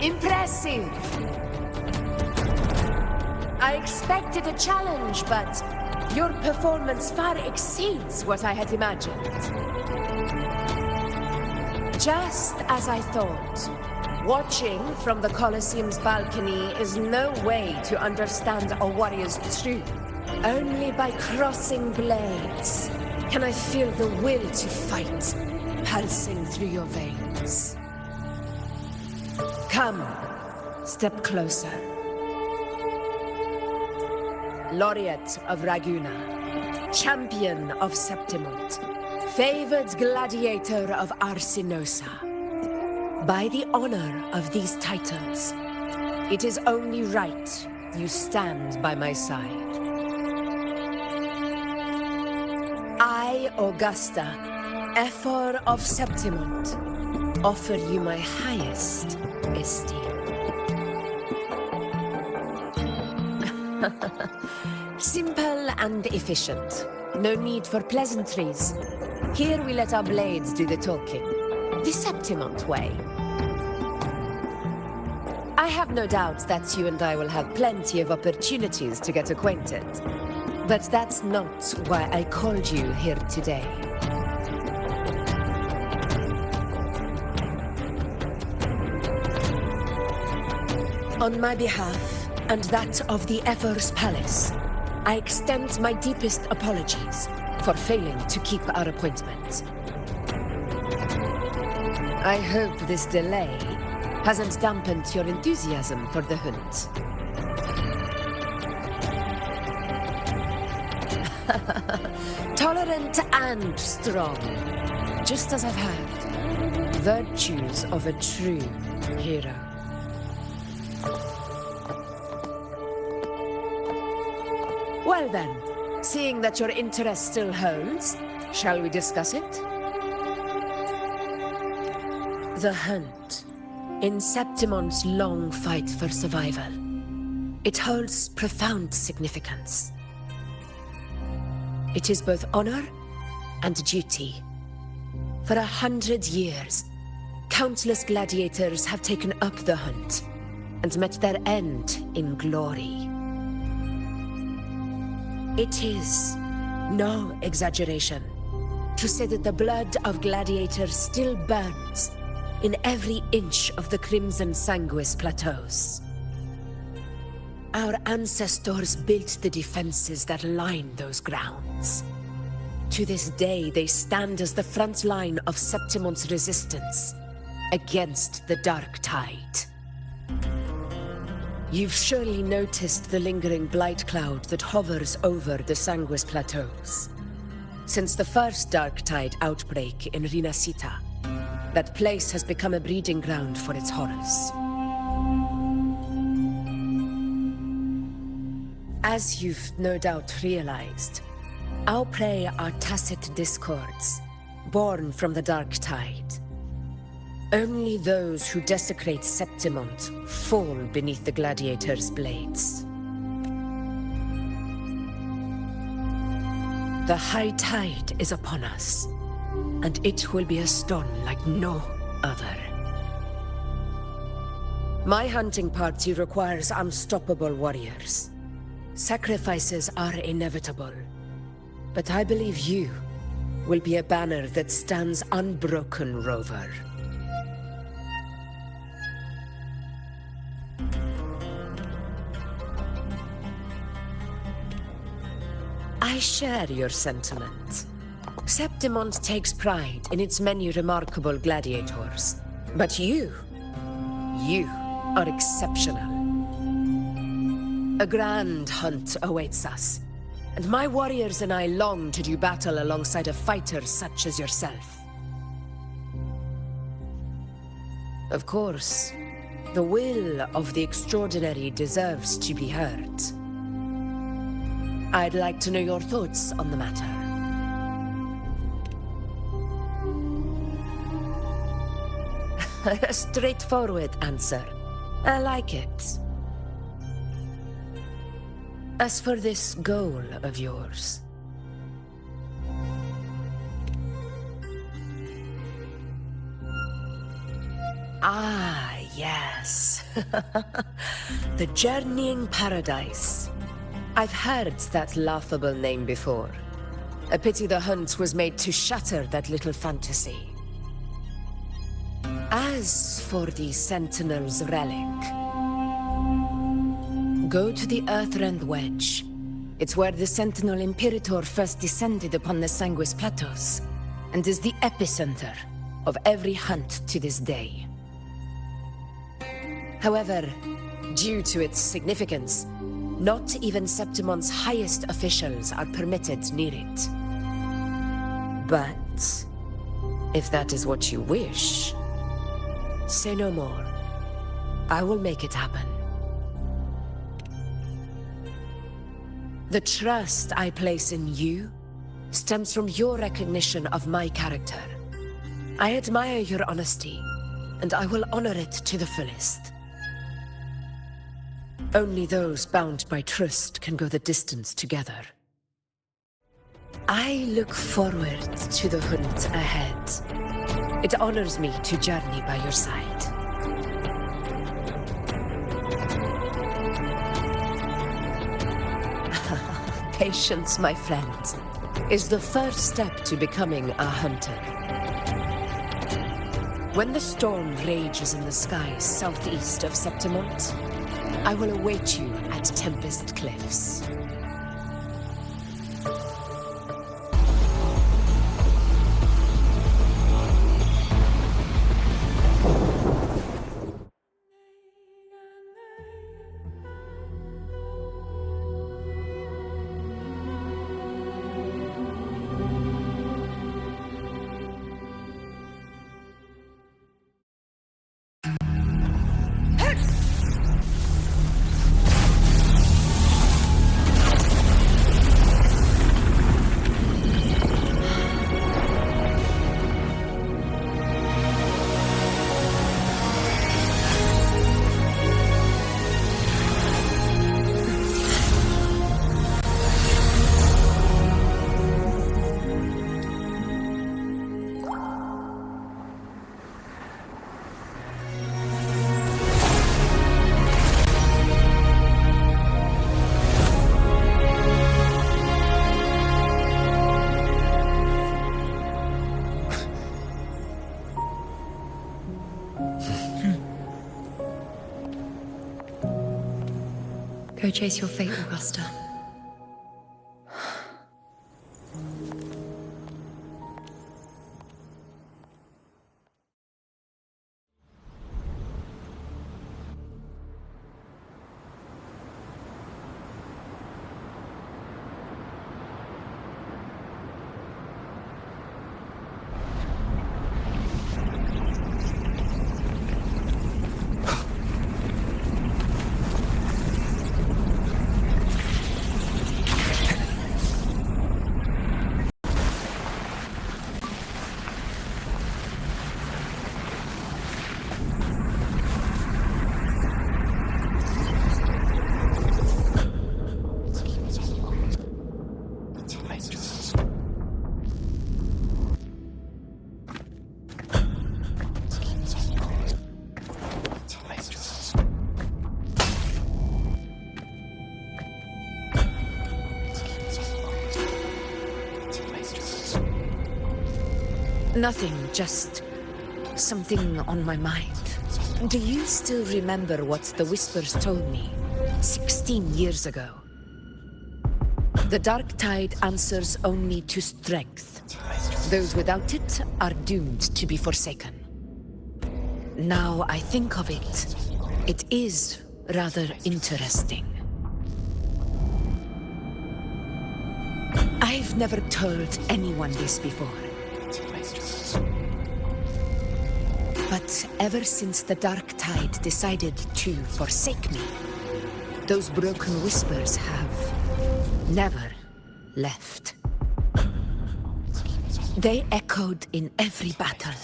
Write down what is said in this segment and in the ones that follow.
Impressive! I expected a challenge, but your performance far exceeds what I had imagined. Just as I thought. Watching from the Colosseum's balcony is no way to understand a warrior's truth. Only by crossing blades can I feel the will to fight pulsing through your veins. Come, step closer. Laureate of Raguna, champion of Septimont, favored gladiator of Arsinosa. By the honor of these titles, it is only right you stand by my side. I, Augusta, Ephor of Septimont, offer you my highest esteem. Simple and efficient. No need for pleasantries. Here we let our blades do the talking. The Septimont way. I have no doubt that you and I will have plenty of opportunities to get acquainted. But that's not why I called you here today. On my behalf, and that of the Ephor's Palace, I extend my deepest apologies for failing to keep our appointment. I hope this delay hasn't dampened your enthusiasm for the hunt. Tolerant and strong, just as I've heard. Virtues of a true hero. Well then, seeing that your interest still holds, shall we discuss it? The hunt. In Septimont's long fight for survival. It holds profound significance. It is both honor and duty. For 100 years, countless gladiators have taken up the hunt and met their end in glory. It is no exaggeration to say that the blood of gladiators still burns in every inch of the Crimson Sanguis plateaus. Our ancestors built the defenses that line those grounds. To this day, they stand as the front line of Septimont's resistance against the Dark Tide. You've surely noticed the lingering blight cloud that hovers over the Sanguis plateaus. Since the first Dark Tide outbreak in Rinasita, that place has become a breeding ground for its horrors. As you've no doubt realized, our prey are tacit discords, born from the Dark Tide. Only those who desecrate Septimont fall beneath the gladiators' blades. The high tide is upon us, and it will be a storm like no other. My hunting party requires unstoppable warriors. Sacrifices are inevitable, but I believe you will be a banner that stands unbroken, Rover. I share your sentiment. Septimont takes pride in its many remarkable gladiators. But you are exceptional. A grand hunt awaits us, and my warriors and I long to do battle alongside a fighter such as yourself. Of course, the will of the extraordinary deserves to be heard. I'd like to know your thoughts on the matter. A straightforward answer. I like it. As for this goal of yours... Ah, yes. The Journeying Paradise. I've heard that laughable name before. A pity the hunt was made to shatter that little fantasy. As for the Sentinel's relic, go to the Earthrend Wedge. It's where the Sentinel Imperator first descended upon the Sanguis Plateaus, and is the epicenter of every hunt to this day. However, due to its significance, not even Septimon's highest officials are permitted near it. But if that is what you wish, say no more. I will make it happen. The trust I place in you stems from your recognition of my character. I admire your honesty, and I will honor it to the fullest. Only those bound by trust can go the distance together. I look forward to the hunt ahead. It honors me to journey by your side. Patience, my friend, is the first step to becoming a hunter. When the storm rages in the skies southeast of Septimont, I will await you at Tempest Cliffs. Go chase your fate, Augusta. Nothing, just something on my mind. Do you still remember what the Whispers told me 16 years ago? The dark tide answers only to strength. Those without it are doomed to be forsaken. Now I think of it, it is rather interesting. I've never told anyone this before. But ever since the dark tide decided to forsake me, those broken whispers have never left. They echoed in every battle,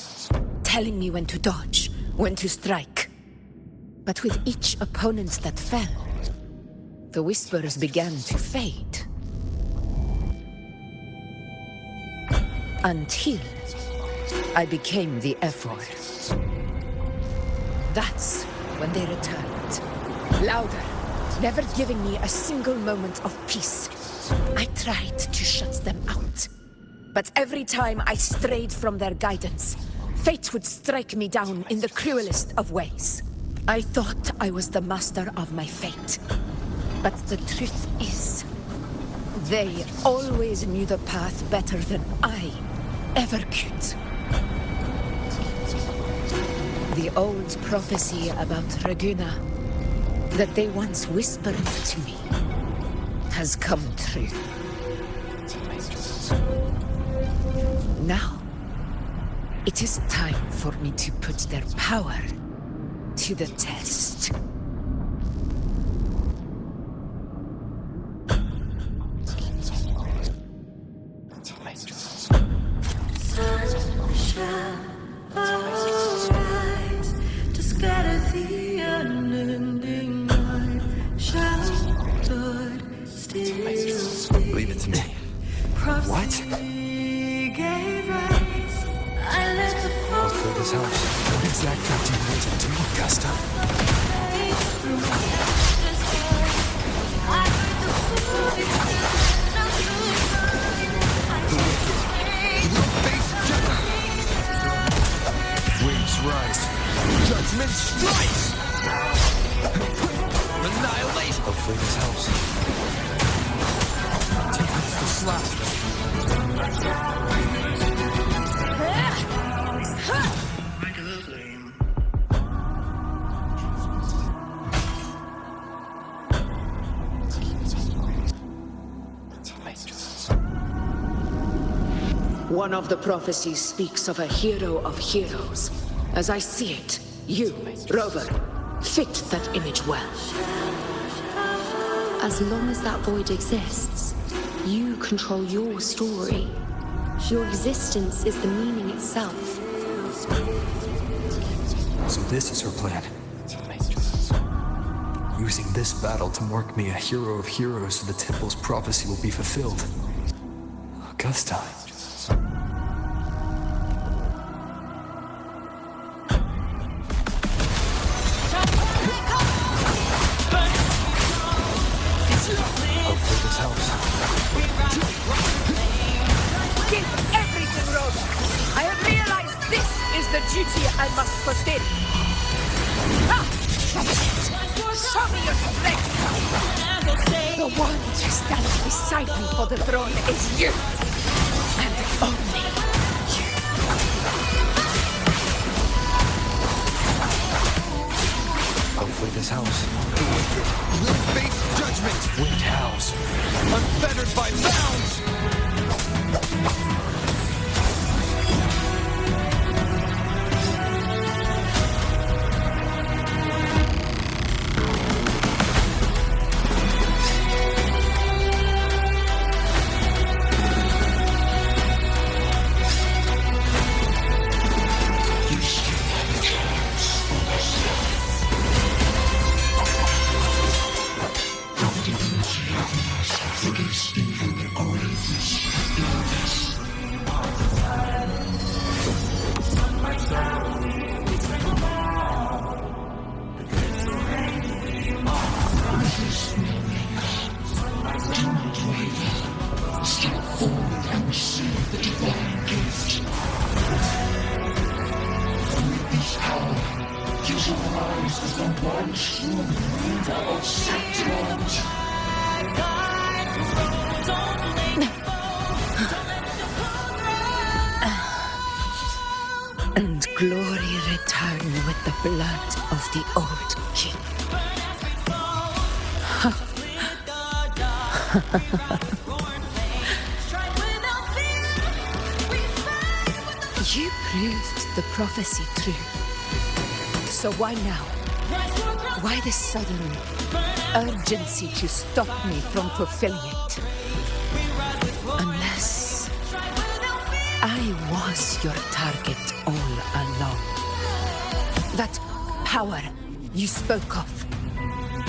telling me when to dodge, when to strike. But with each opponent that fell, the whispers began to fade. Until I became the F4. That's when they returned. Louder, never giving me a single moment of peace. I tried to shut them out. But every time I strayed from their guidance, fate would strike me down in the cruelest of ways. I thought I was the master of my fate. But the truth is, they always knew the path better than I ever could. The old prophecy about Raguna that they once whispered to me has come true. Now, it is time for me to put their power to the test. Leave it to me. What? Hopefully this helps. What exactly do you need to do, Augusta? Wings rise. Judgment strikes! Annihilation! Hopefully this helps. Take this to slap. One of the prophecies speaks of a hero of heroes. As I see it, you, Rover, fit that image well. As long as that void exists, you control your story. Your existence is the meaning itself. So this is her plan. Using this battle to mark me a hero of heroes so the temple's prophecy will be fulfilled. Augusta. Hopefully this helps. Give everything, Rover. I have realized this is the duty I must fulfill. Ah, that's it. Show me your strength. The one who stands beside me for the throne is you. And only you. Hopefully this helps. The wicked will face judgment. Winged howls. Unfettered by bounds. And glory return with the blood of the old king. You proved the prophecy true. So why now? Why this sudden urgency to stop me from fulfilling it? Unless I was your target all along. That power you spoke of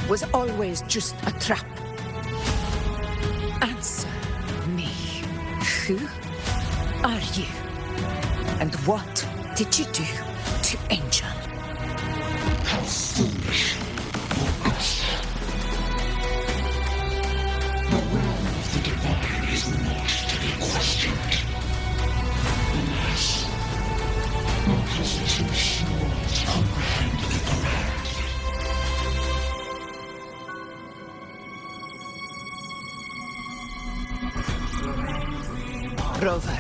was always just a trap. Answer me. Who are you? And what did you do to Angel? Rover.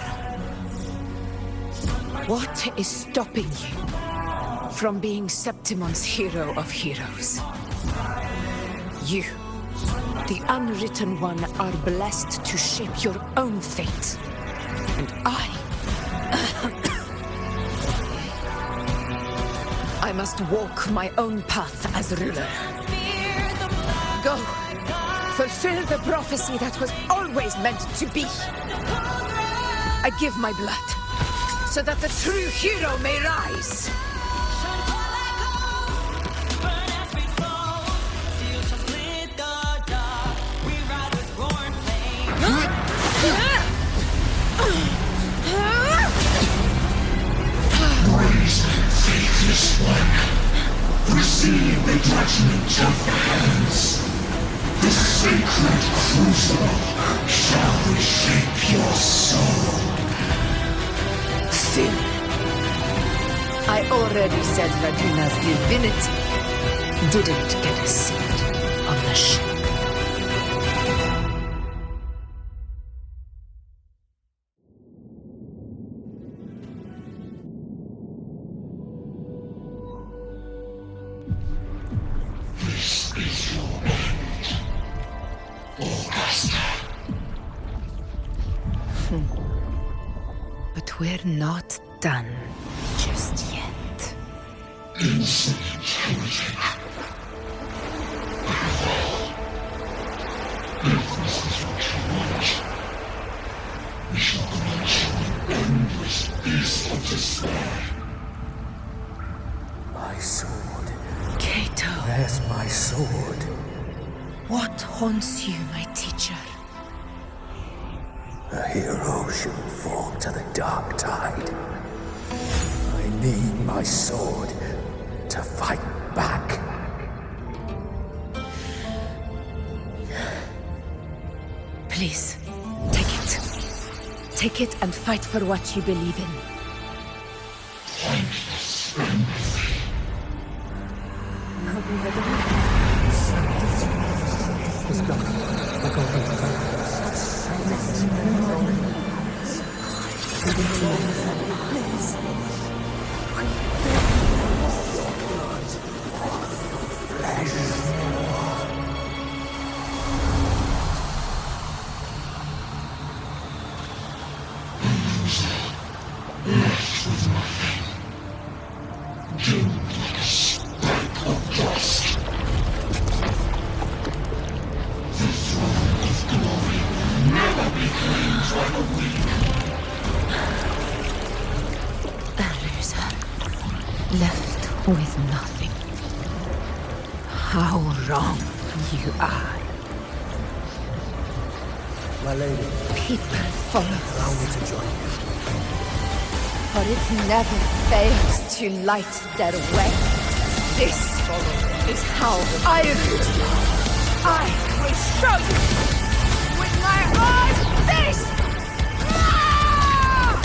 What is stopping you from being Septimon's hero of heroes? You, the unwritten one, are blessed to shape your own fate. And I must walk my own path as ruler. Go, fulfill the prophecy that was always meant to be. I give my blood, so that the true hero may rise. Faithless one, receive the judgment of the hands. The sacred crucible shall reshape your soul. Phil, I already said Raguna's divinity didn't get a seat on the ship. This is your end, Augusta. But we're not done just yet. Insolent heretic. If this is what you want, we shall grant you an endless peace of despair. My sword. Cato, Where's my sword? what haunts you, my teacher? A hero shouldn't fall to the dark tide. I need my sword to fight back. Please, take it. Take it and fight for what you believe in. Thankless empathy. Left with nothing. Doomed like a speck of dust. The throne of glory will never be claimed by the weak. A loser, left with nothing. How wrong you are. My lady, People follow allow us, me to join you. for it never fails to light their way. This is how I rule. I will show you with my own face! Ah!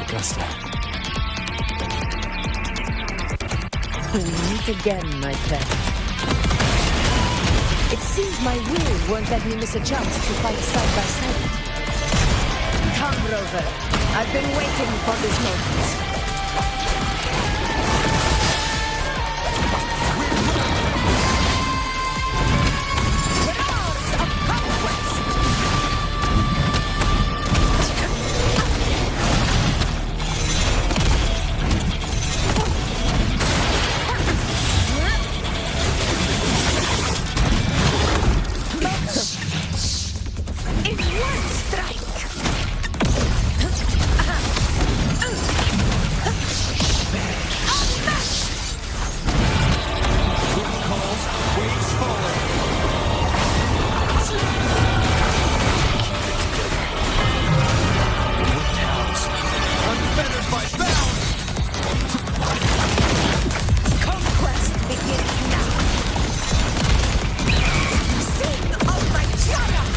Augusta. We meet again, my friend. It seems my will won't let me miss a chance to fight side by side. Come, Rover. I've been waiting for this moment. One strike! Wind calls, waves falling. Wind howls, unfettered by bounds. Conquest begins now! Sing of my triumph!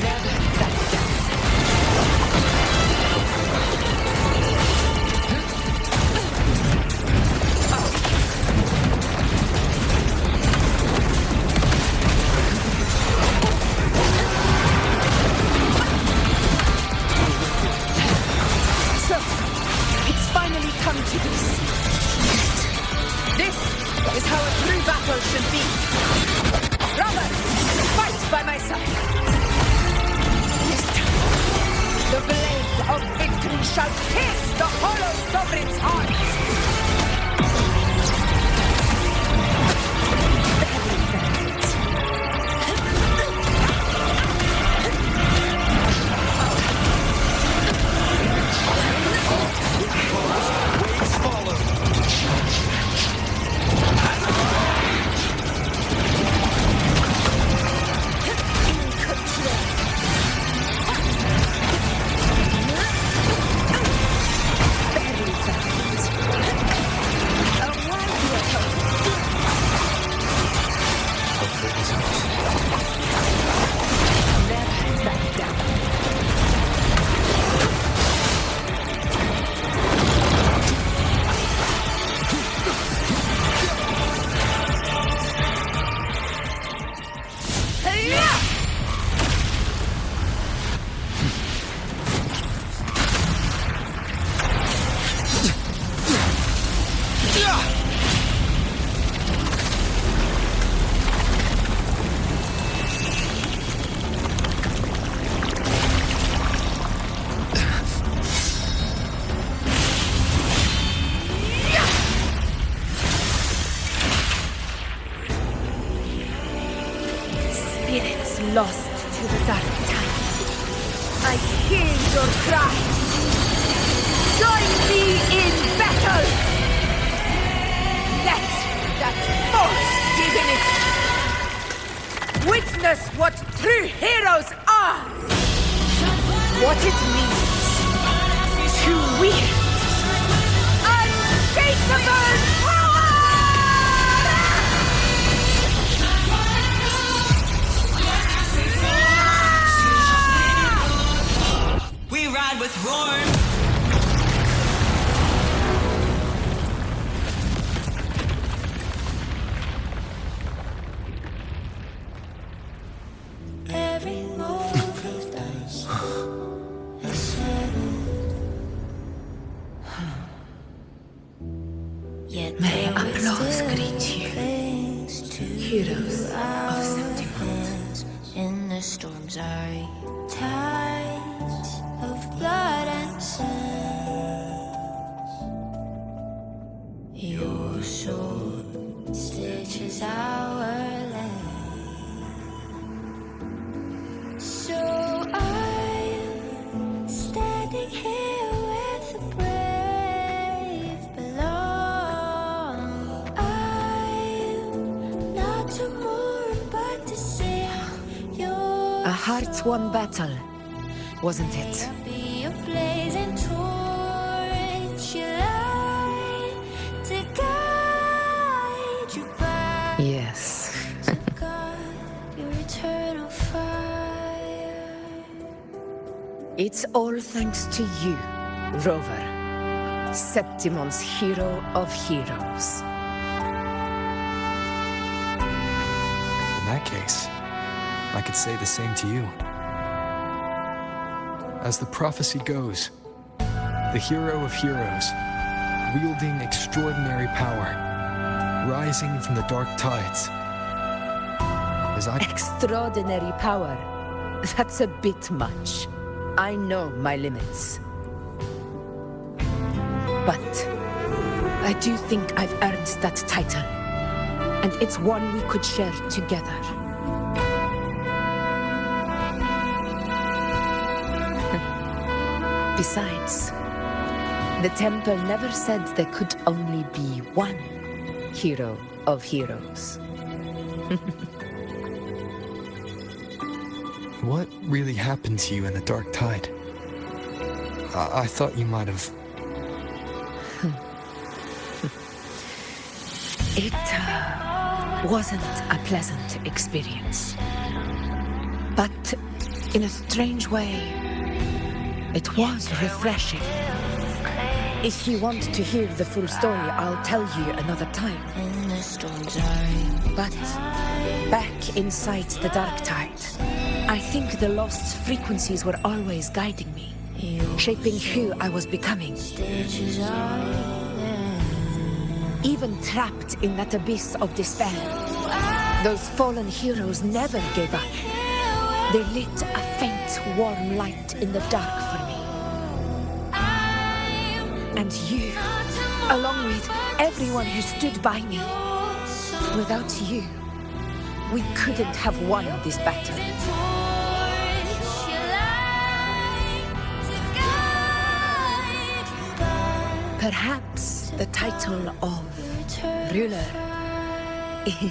Never back down. So, it's finally come to this. This is how a true battle should be. Robert, fight by my side. This time, the blade of victory shall pierce the hollow sovereign's heart. Waves follow. Never back down. Spirits lost to the dark tides. I hear your cries. Join me in battle! Let that false divinity witness what true heroes are! What it means to wield unshakable power! We ride with Roar. Every move of dice is settled. Yet May there is applause still greet you, things to heroes do of out Septimont. in the storm's eye. Tides of blood and sand. Your sword stitches our land. So I'm standing here with the brave belong. I'm not to mourn, but to sing your A heart-won battle, wasn't it? be a blazing torch, you light to guide you back Yes. to God, your eternal fire. It's all thanks to you, Rover, Septimon's hero of heroes. In that case, I could say the same to you. As the prophecy goes, the hero of heroes, wielding extraordinary power, rising from the dark tides. As I Extraordinary power. That's a bit much. I know my limits. But I do think I've earned that title, and it's one we could share together. Besides, the temple never said there could only be one hero of heroes. What really happened to you in the Dark Tide? I thought you might have... It wasn't a pleasant experience. But in a strange way, it was refreshing. If you want to hear the full story, I'll tell you another time. But back inside the Dark Tide, I think the lost frequencies were always guiding me, shaping who I was becoming. Even trapped in that abyss of despair, those fallen heroes never gave up. They lit a faint, warm light in the dark for me. And you, along with everyone who stood by me. Without you, we couldn't have won this battle. Perhaps the title of ruler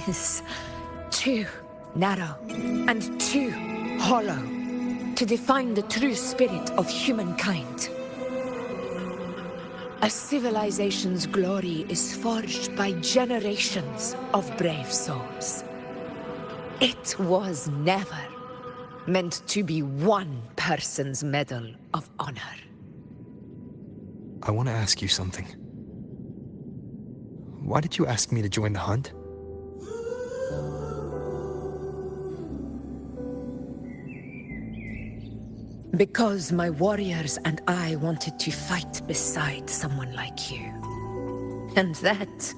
is too narrow and too hollow to define the true spirit of humankind. A civilization's glory is forged by generations of brave souls. It was never meant to be one person's medal of honor. I want to ask you something. Why did you ask me to join the hunt? Because my warriors and I wanted to fight beside someone like you. And that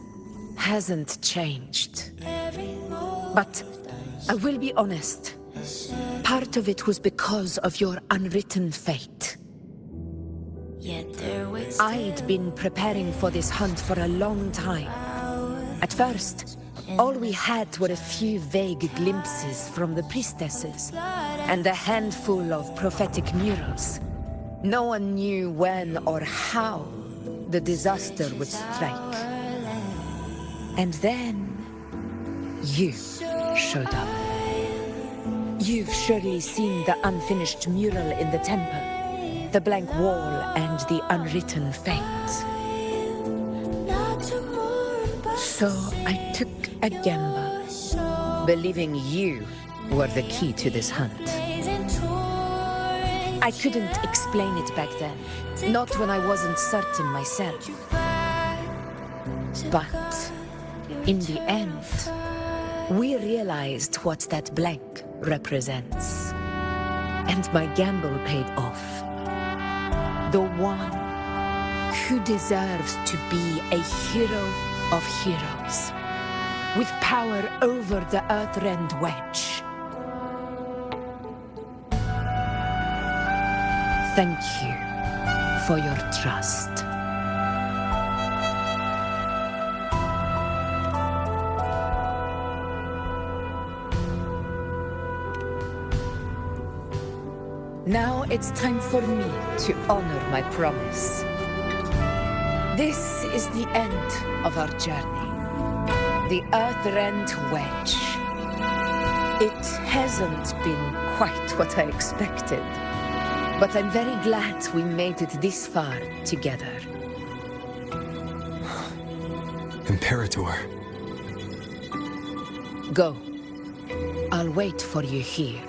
hasn't changed. But I will be honest. Part of it was because of your unwritten fate. I'd been preparing for this hunt for a long time. At first, all we had were a few vague glimpses from the priestesses and a handful of prophetic murals. No one knew when or how the disaster would strike. And then you showed up. You've surely seen the unfinished mural in the temple. The blank wall and the unwritten fate. So I took a gamble, believing you were the key to this hunt. I couldn't explain it back then, not when I wasn't certain myself. But in the end, we realized what that blank represents. And my gamble paid off. The one who deserves to be a hero of heroes, with power over the Earthrend Wedge. Thank you for your trust. Now it's time for me to honor my promise. This is the end of our journey. The Earthrend Wedge. It hasn't been quite what I expected, but I'm very glad we made it this far together. Imperator. Go. I'll wait for you here.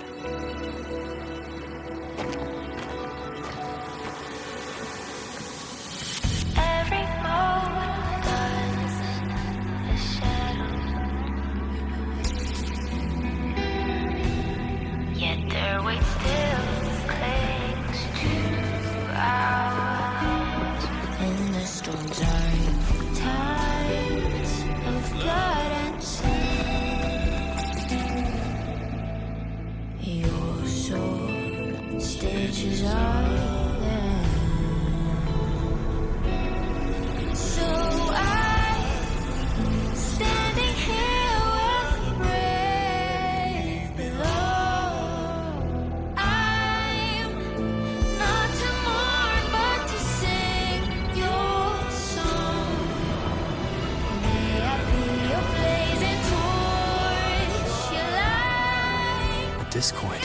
coin.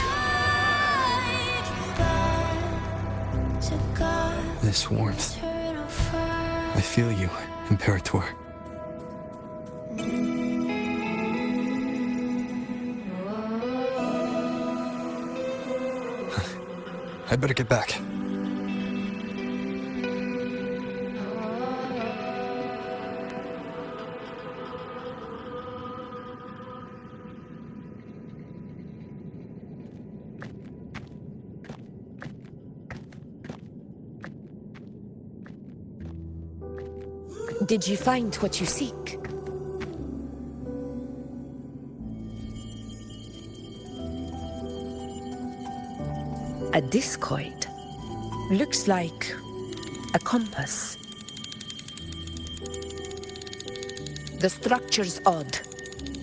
To God, This warmth. eternal fire. I feel you, Imperator. I better get back. Did you find what you seek? A discoid. Looks like a compass. The structure's odd.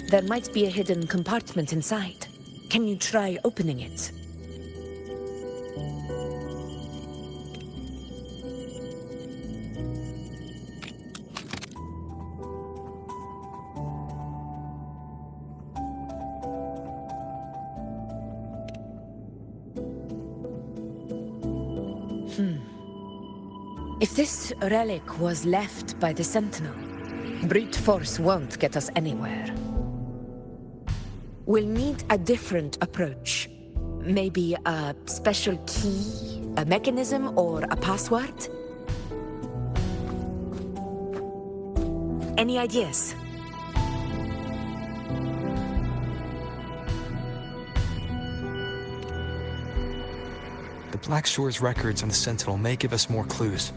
There might be a hidden compartment inside. Can you try opening it? If this relic was left by the Sentinel, brute force won't get us anywhere. We'll need a different approach. Maybe a special key, a mechanism, or a password? Any ideas? The Black Shore's records on the Sentinel may give us more clues.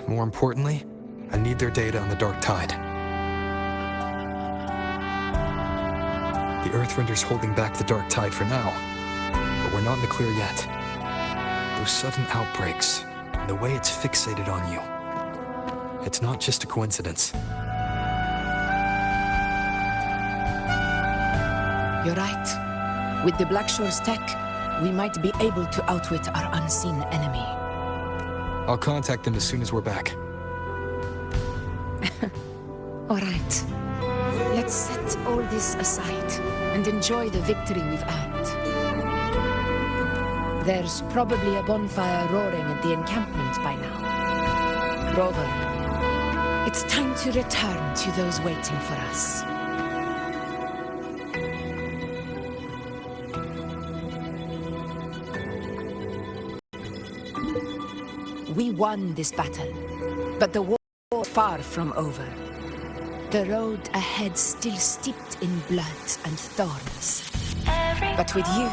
More importantly, I need their data on the Dark Tide. The Earthrender's holding back the Dark Tide for now, but we're not in the clear yet. Those sudden outbreaks, and the way it's fixated on you, it's not just a coincidence. You're right. With the Black Shore's tech, we might be able to outwit our unseen enemy. I'll contact them as soon as we're back. All right. Let's set all this aside and enjoy the victory we've earned. There's probably a bonfire roaring at the encampment by now. Rover, it's time to return to those waiting for us. We won this battle, but the war is far from over. The road ahead still steeped in blood and thorns. But with you,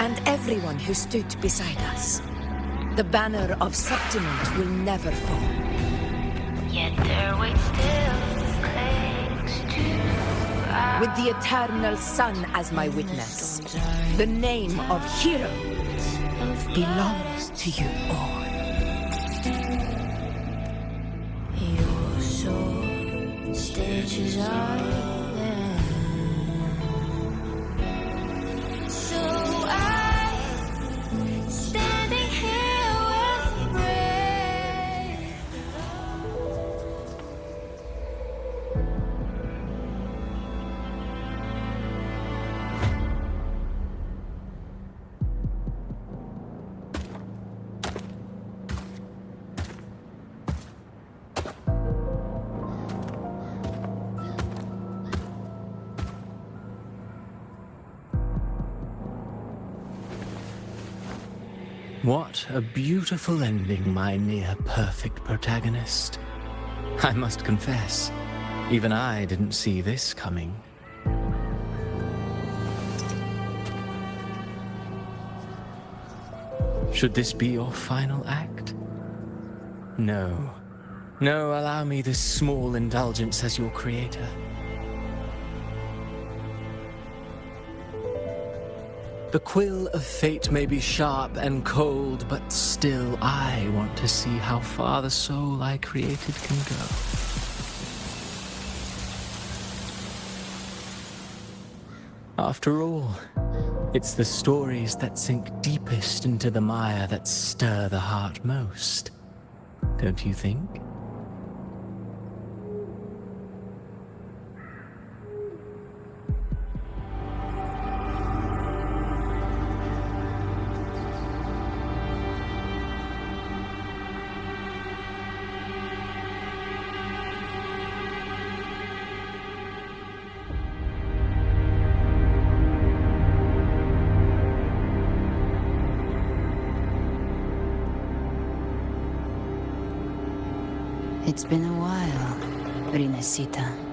and everyone who stood beside us, the banner of Septiment will never fall. Yet their weight still clings to our With the eternal sun as my witness, the name of hero belongs to you all. Your soul stages island. So I standing here with brave. What a beautiful ending, my near-perfect protagonist. I must confess, even I didn't see this coming. Should this be your final act? No. No, allow me this small indulgence as your creator. The quill of fate may be sharp and cold, but still I want to see how far the soul I created can go. After all, it's the stories that sink deepest into the mire that stir the heart most, don't you think? It's been a while, Rinesita.